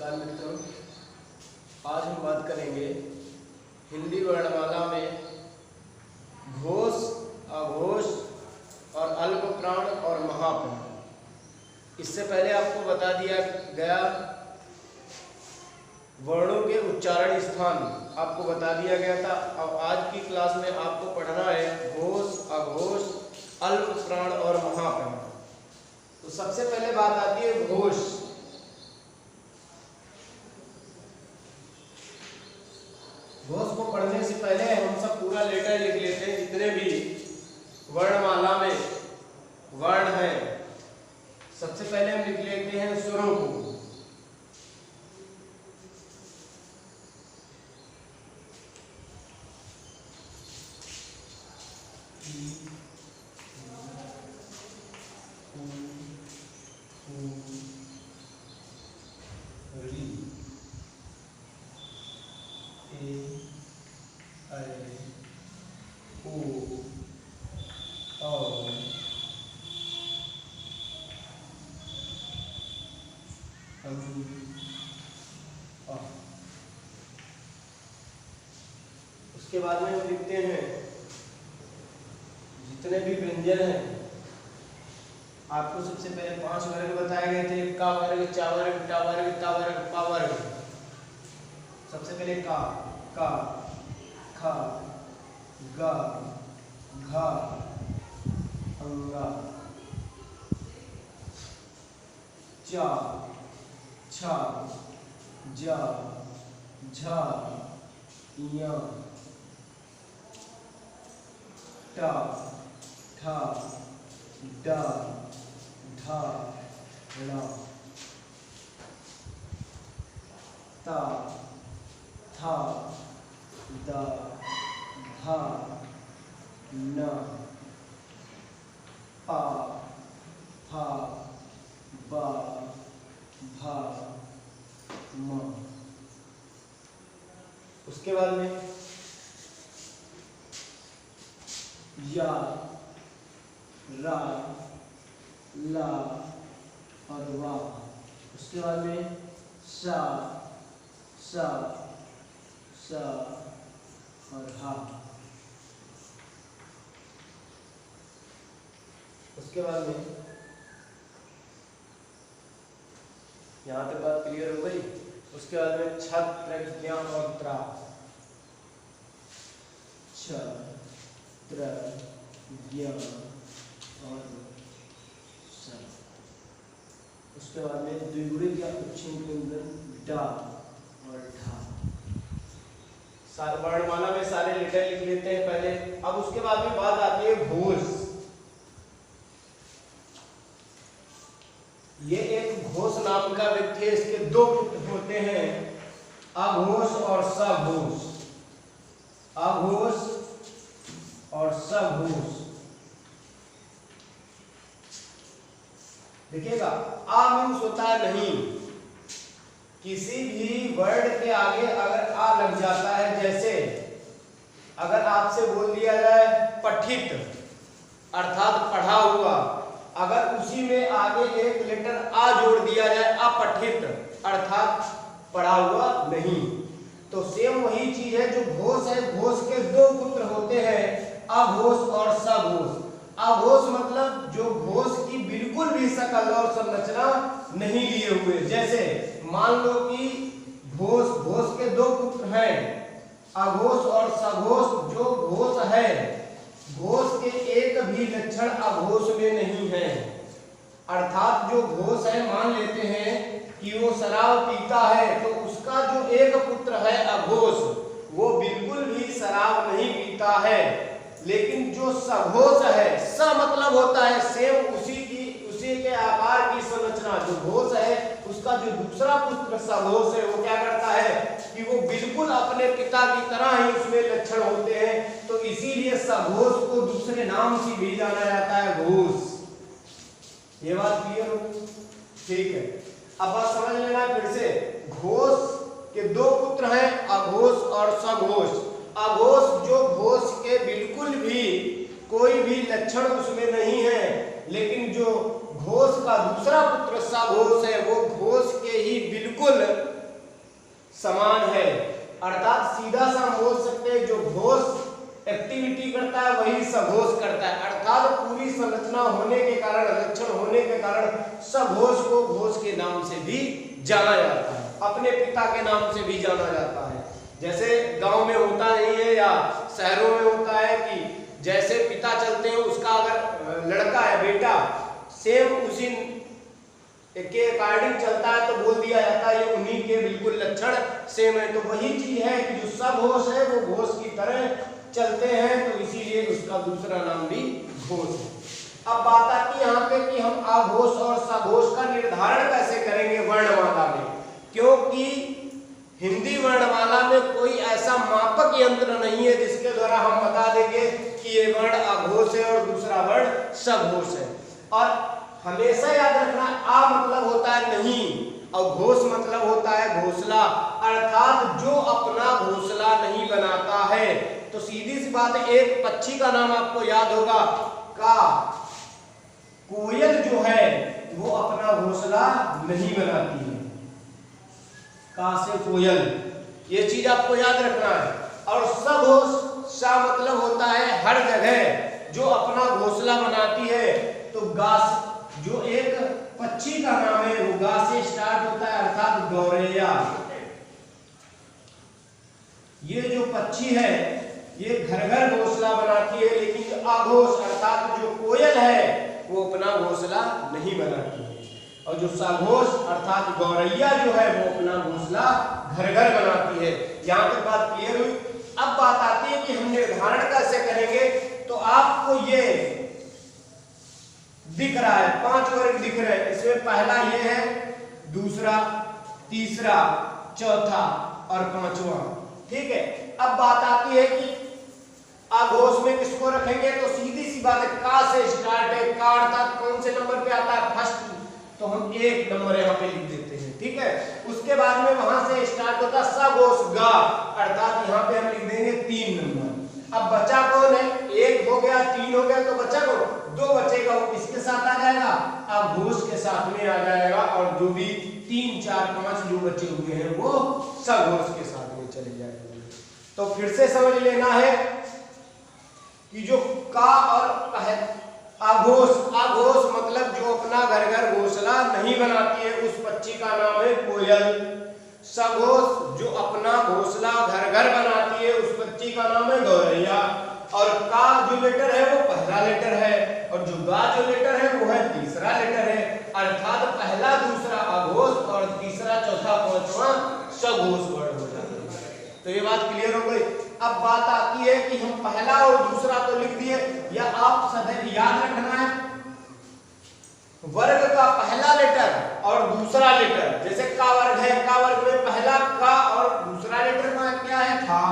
नमस्कार मित्रों, आज हम बात करेंगे हिंदी वर्णमाला में घोष, अघोष और अल्प प्राण और महाप्राण। इससे पहले आपको बता दिया गया वर्णों के उच्चारण स्थान आपको बता दिया गया था। अब आज की क्लास में आपको पढ़ना है घोष, अघोष, अल्प प्राण और महाप्राण। तो सबसे पहले बात आती है घोष। घोष को पढ़ने से पहले हम सब पूरा लेटर लिख लेते हैं, जितने भी वर्णमाला में वर्ण है। सबसे पहले हम लिख लेते हैं स्वरों को। उसके बाद में हम लिखते हैं जितने भी व्यंजन हैं। आपको सबसे पहले 5 वर्ग बताए गए थे, का वर्ग, चा वर्ग, टा वर्ग, ता वर्ग, पा वर्ग। सबसे पहले का, खा, गा, घा, अंगा, चा, छा, जा, झा, या, टा, ठा, डा, ढा, ड़ा, ता, था, दा, धा, ना, पा, फा, बा, भा, मा। उसके बाद में या, रा, ला और वा। उसके बाद में सा, सा, सा और हा। उसके बाद में यहाँ तक बात क्लियर हो गई। उसके बाद में छत्र, ज्ञ और त्रा। छ, त्र, ज्ञ और स। उसके बाद में द्विगुणित या उच्छिन्न के अंदर डा और ढा। सारे वर्णमाला में सारे लेटर लिख लेते हैं पहले। अब उसके बाद में बात आती है घोष। ये एक घोष नाम का व्यक्ति है, इसके 2 पुत्र होते हैं, अघोष और सघोष। अघोष और सघोष। देखिएगा, आ मीन्स होता है नहीं। किसी भी वर्ड के आगे अगर आ लग जाता है, जैसे अगर आपसे बोल दिया जाए पठित अर्थात पढ़ा हुआ, अगर उसी में आगे एक लेटर आ जोड़ दिया जाए अपठित अर्थात पढ़ा हुआ नहीं, तो सेम वही चीज है जो घोष है। घोष के 2 पुत्र होते हैं, अघोष और सघोष। अघोष मतलब जो घोष की बिल्कुल भी शकल और संरचना नहीं लिए हुए। जैसे मान लो कि घोष के 2 पुत्र हैं, अघोष और सघोष। जो घोष है, घोष के एक भी लक्षण अघोष में नहीं है। अर्थात जो घोष है, मान लेते हैं कि वो शराब पीता है, तो उसका जो एक पुत्र है अघोष, वो बिल्कुल भी शराब नहीं पीता है। लेकिन जो सघोष है, स मतलब होता है सेम उसी के आकार की संरचना। जो घोष है उसका जो दूसरा पुत्र सघोष है, वो क्या करता है कि वो बिल्कुल अपने पिता की तरह ही उसमें लक्षण होते हैं। तो इसीलिए सघोष को दूसरे नाम से भी जाना जाता है घोष। ये बात क्लियर हो? ठीक है, अब बात समझ लेना फिर से। घोष के 2 पुत्र हैं, अघोष और सघोष। अघोष जो घोष के बिल्कुल भी कोई भी लक्षण उसमें नहीं है, लेकिन जो घोष का दूसरा पुत्र सघोष है वो घोष के ही बिल्कुल सघोष करता है, अर्थात पूरी संरचना होने के कारण, लक्षण होने के कारण सघोष को घोष के नाम से भी जाना जाता है, अपने पिता के नाम से भी जाना जाता है। जैसे गांव में होता नहीं है या शहरों में होता है कि जैसे पिता चलते हैं, उसका अगर लड़का है, बेटा, सेम उसी के अकॉर्डिंग चलता है तो बोल दिया जाता है ये उन्हीं के बिल्कुल लक्षण सेम है। तो वही चीज है कि जो सघोष है वो घोष की तरह चलते हैं, तो इसीलिए उसका दूसरा नाम भी घोष है। अब बात आती है यहाँ पे कि हम आघोष और सघोष का निर्धारण कैसे करेंगे वर्णमाला में, क्योंकि हिंदी वर्णमाला में कोई ऐसा मापक यंत्र नहीं है जिसके द्वारा हम बता देंगे कि ये वर्ण आघोष है और दूसरा वर्ण सघोष है। और हमेशा याद रखना, आ मतलब होता है नहीं और घोष मतलब होता है घोंसला, अर्थात जो अपना घोंसला नहीं बनाता है। तो सीधी सी बात है, एक पक्षी का नाम आपको याद होगा का, कोयल जो है वो अपना घोंसला नहीं बनाती है, का से कोयल, ये चीज आपको याद रखना है। और सघोष, सा मतलब होता है हर जगह जो अपना घोंसला बनाती है। तो गा, जो एक पक्षी का नाम है वो गा से स्टार्ट होता है, अर्थात गौरैया। ये जो पक्षी है ये घर घर घोंसला बनाती है, लेकिन जो आघोष अर्थात जो कोयल है वो अपना घोंसला नहीं बनाती है। और जो सघोष अर्थात गौरैया जो है वो अपना घोंसला घर घर बनाती है। यहाँ तक बात क्लियर हुई। अब बात आती है कि हम निर्धारण कैसे करेंगे। तो आपको ये दिख रहा है, 5 वर्ग दिख रहे हैं, इसमें पहला ये है, दूसरा, तीसरा, चौथा और पांचवा, ठीक है। अब बात आती है कि आघोष में किसको रखेंगे, तो सीधी सी बात है, का से स्टार्ट है, का अर्थात कौन से नंबर पे आता है, फर्स्ट, तो हम 1 नंबर यहाँ पे लिख देते हैं, ठीक है। उसके बाद में वहां से स्टार्ट होता है सघोष गा, अर्थात यहाँ पे हम लिख देंगे 3 नंबर। अब बचा कौन है, 1 हो गया, 3 हो गया, तो बचा कौन, 2 बचेगा, वो किसके साथ आ जाएगा, आघोष के साथ में आ जाएगा। और जो भी 3, 4, 5 जो बचे हुए हैं वो सघोष के साथ में चले जाएंगे। तो फिर से समझ लेना है कि जो का और आघोष, आघोष मतलब जो अपना घर घर घोंसला नहीं बनाती है उस पक्षी का नाम है कोयल। सघोष जो अपना घोंसला घर घर बनाती है उस पक्षी का नाम है गौरैया। और का जो लेटर है वो पहला लेटर है और जो गा जो लेटर है वो है तीसरा लेटर है, अर्थात पहला दूसरा आघोष और तीसरा चौथा पांचवा सघोष वर्ण हो जाता है। तो ये बात क्लियर हो गई। अब बात आती है कि हम पहला और दूसरा तो लिख दिए, या आप सदैव याद रखना है वर्ग का पहला लेटर और दूसरा लेटर। जैसे का वर्ग है, का वर्ग में पहला का और दूसरा लेटर का क्या है, था।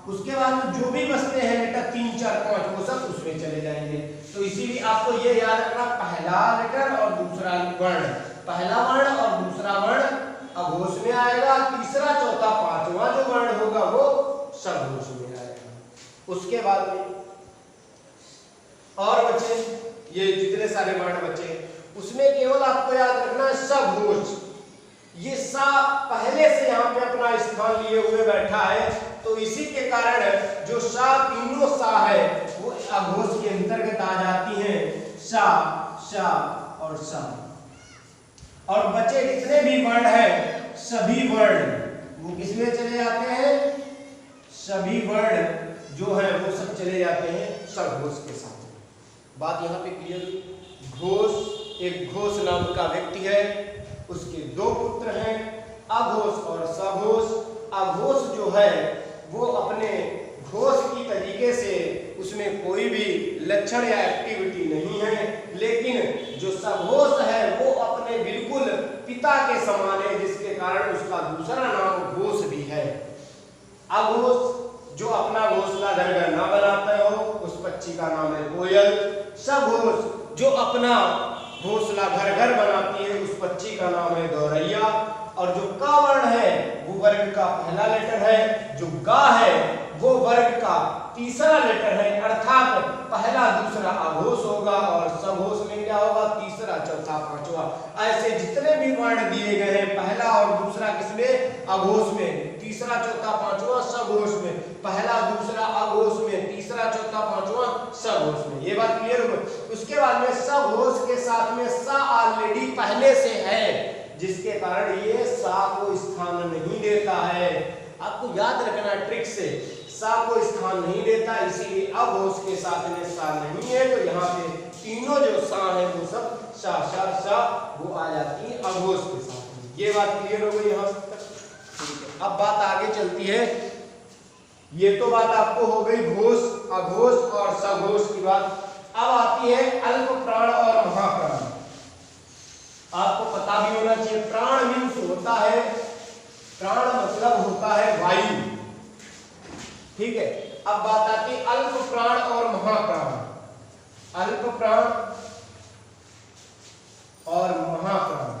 उसके बाद में जो भी बचते हैं लेटर 3, 4, 5 वो सब उसमें चले जाएंगे। तो इसीलिए आपको ये याद रखना, पहला लेटर और दूसरा वर्ण, पहला वर्ण और दूसरा वर्ण आघोष में आएगा, तीसरा, चौथा, पांचवा जो वर्ण होगा वो सघोष में आएगा। उसके बाद में और बचे ये जितने सारे वर्ण बचे उसमें केवल आपको याद रखना है सघोष। ये सा पहले से यहाँ पे अपना स्थान लिए हुए बैठा है, तो इसी के कारण जो सा, तीनों सा है वो आघोष के अंतर्गत आ जाती हैं, सा, सा और सा। और बचे जितने भी वर्ण हैं सभी वर्ण वो किसमें चले जाते हैं, सभी वर्ण जो है वो सब चले जाते हैं सघोष के साथ। बात यहाँ पे क्लियर हुई। घोष, एक घोष नाम का व्यक्ति है, उसके 2 पुत्र हैं, आघोष और सघोष। आघोष जो है वो अपने घोष की तरीके से उसमें कोई भी लक्षण या एक्टिविटी नहीं है, लेकिन जो सघोष है वो अपने बिल्कुल पिता के समान है, जिसके कारण उसका दूसरा नाम घोष भी है। आघोष जो अपना घोंसला घर घर ना बनाता हो उस पक्षी का नाम है कोयल। सघोष जो अपना घोंसला घर घर बनाती है उस पक्षी का नाम है गौरैया। और जो का वर्ण है वो वर्ग का पहला लेटर है, जो गा है वो वर्ग का तीसरा लेटर है, अर्थात पहला दूसरा आघोष होगा और सघोष में क्या होगा, तीसरा, चौथा, पांचवा। ऐसे जितने भी वर्ण दिए गए हैं पहला और दूसरा किसमें, अघोष में, तीसरा चौथा पांचवा सघोष में, पहला दूसरा अघोष में, तीसरा चौथा पांचवा सघोष में। ये बात क्लियर हो गई। उसके बाद में सघोष के साथ में सा ऑलरेडी पहले से है, जिसके कारण ये सा को स्थान नहीं देता है। आपको याद रखना ट्रिक से, सा को स्थान नहीं देता, इसीलिए अघोष के साथ में सा नहीं है, तो यहाँ पे तीनों जो सा है वो सब सा सा सा वो आ जाती है अघोष के साथ में। ये बात क्लियर हो गई यहाँ तक? ठीक है, अब बात आगे चलती है। ये तो बात आपको हो गई घोष, अघोष और सघोष की बात। अब आती है अल्प प्राण और महाप्राण। आपको पता भी होना चाहिए, प्राण मीन्स होता है, प्राण मतलब होता है वायु। ठीक है, अब बात आती है अल्प प्राण और महाप्राण। अल्प प्राण और महाप्राण।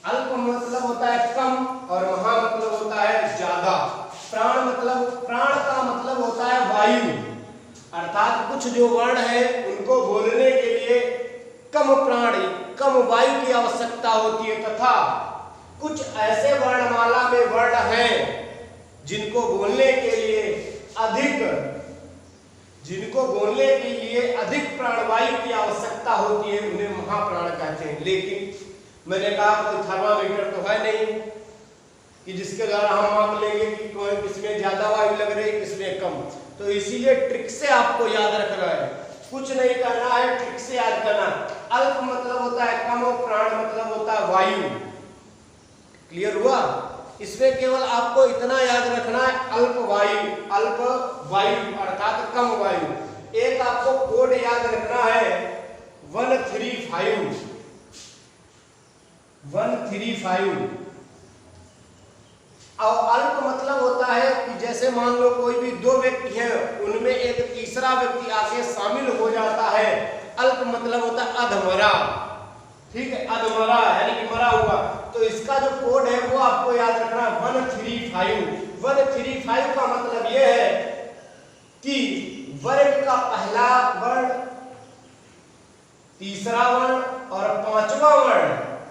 अल्प मतलब होता है कम और महा मतलब होता है ज्यादा। प्राण मतलब, प्राण का मतलब होता है वायु, अर्थात कुछ जो वर्ण है उनको बोलने के लिए कम प्राण, कम वायु की आवश्यकता होती है, तथा कुछ ऐसे वर्णमाला में वर्ण हैं जिनको बोलने के लिए अधिक प्राणवायु की आवश्यकता होती है, उन्हें महाप्राण कहते हैं। लेकिन मैंने कहा कोई थर्मामीटर तो है नहीं कि जिसके द्वारा हम माप लेंगे कि किसमें ज्यादा वायु लग रही है किसमें कम। तो इसीलिए ट्रिक से आपको याद रखना है, कुछ नहीं करना है, ट्रिक से याद करना। अल्प मतलब होता है कम और प्राण मतलब होता है वायु। क्लियर हुआ? इसमें केवल आपको इतना याद रखना है, अल्प वायु अर्थात कम वायु। एक आपको कोड याद रखना है 135। और अल्प मतलब होता है कि जैसे मान लो कोई भी दो व्यक्ति हैं, उनमें एक तीसरा व्यक्ति आके शामिल हो जाता है। अल्प मतलब होता है अधमरा। ठीक है, अधमरा यानी कि मरा हुआ। तो इसका जो कोड है वो आपको याद रखना है 135। 135 का मतलब यह है कि वर्ग का पहला वर्ण, तीसरा वर्ण और पांचवा वर्ण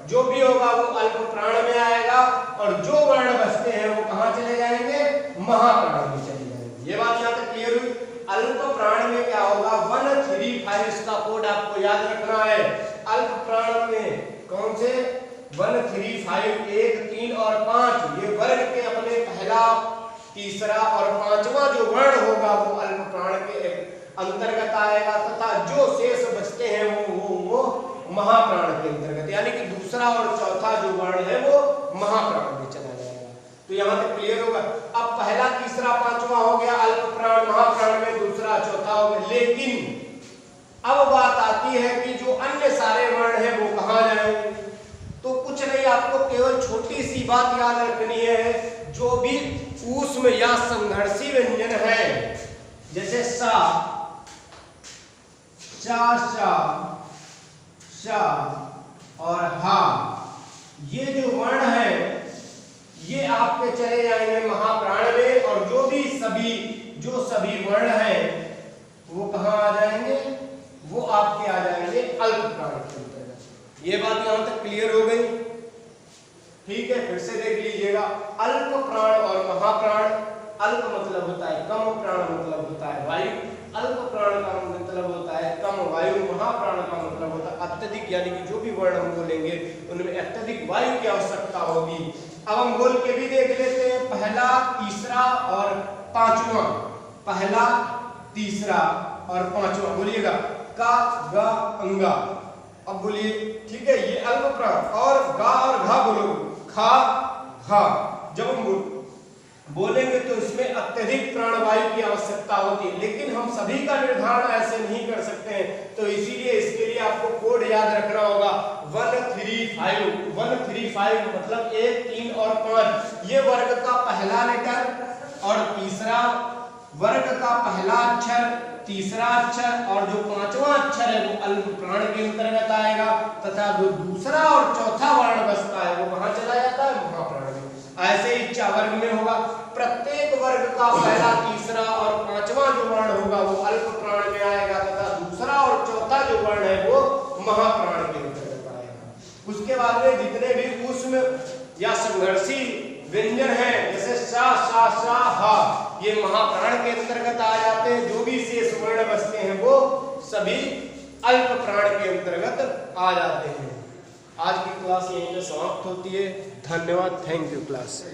जो भी होगा वो अल्प प्राण में आएगा, और जो वर्ण बचते हैं वो कहां चले जाएंगे? महाप्राण में चले जाएंगे। ये बात यहाँ तक क्लियर हुई? अल्प प्राण में क्या होगा? 135 इसका कोड आपको याद रखना है। अल्प प्राण में कौन से? 135, 1, 3 और 5 ये वर्ग के अपने पहला, तीसरा और पांचवा जो वर्ण होगा वो अल्प प्राण के अंतर्गत आएगा, तथा जो शेष बचते हैं वो महाप्राण के अंतर्गत, यानी कि दूसरा और चौथा जो वर्ण है वो महाप्राण में चला जाएगा। तो यहां तक क्लियर होगा? अब पहला, तीसरा, पांचवा हो गया अल्प प्राण, महाप्राण में दूसरा चौथा हो गया। लेकिन अब बात आती है कि जो अन्य सारे वर्ण हैं वो कहां जाएंगे? तो कुछ नहीं, आपको केवल छोटी सी बात याद रखनी है, जो भी ऊष्म या संघर्षी व्यंजन है, जैसे सा, चा, शा, शा और हा, ये जो वर्ण है ये आपके चले जाएंगे महाप्राण में, और जो सभी वर्ण हैं वो कहां आ जाएंगे? वो आपके आ जाएंगे अल्प प्राण के अंतर्गत। ये बात यहां तक क्लियर हो गई? ठीक है, फिर से देख लीजिएगा। अल्प प्राण और महाप्राण। अल्प मतलब होता है कम, प्राण मतलब होता है वायु। अल्प प्राण का मतलब होता है कम वायु, महाप्राण का मतलब होता है अत्यधिक, यानी कि जो भी वर्ण हम बोलेंगे उनमें अत्यधिक वायु की आवश्यकता होगी। अब हम बोल के भी देख लेते हैं, पहला, तीसरा और पांचवा। पहला, तीसरा और पांचवा बोलिएगा, का, ग, अंगा। अब बोलिए, ठीक है, ये अल्प प्राण। और गा और घा बोलो, खा, घा। जब हम बोलेंगे तो इसमें अत्यधिक प्राणवायु की आवश्यकता होती है, लेकिन हम सभी का निर्धारण ऐसे नहीं कर सकते हैं, तो इसीलिए इसके लिए आपको कोड याद रखना होगा 135। 135 मतलब 1, 3 और 5 ये वर्ग का पहला लेटर, और तीसरा वर्ग का पहला अक्षर, तीसरा अक्षर, और जो पांचवा अक्षर है वो अल्प प्राण के अंतर्गत आएगा, तथा जो दूसरा और चौथा वर्ण बचता है वो कहां चला जाता है? महाप्राण में। ऐसे ही चा वर्ग में होगा, प्रत्येक वर्ग का पहला, तीसरा और पांचवा जो वर्ण होगा वो अल्प प्राण में आएगा, तथा दूसरा और चौथा जो वर्ण है वो महाप्राण के अंतर्गत आएगा। उसके बाद में जितने भी सूक्ष्म या संघर्षी व्यंजन हैं जैसे सा, हा, ये महाप्राण के अंतर्गत आ जाते हैं। जो भी शेष वर्ण बचते हैं वो सभी अल्प प्राण के अंतर्गत आ जाते हैं। आज की क्लास यहीं पे समाप्त होती है। धन्यवाद। Thank you class.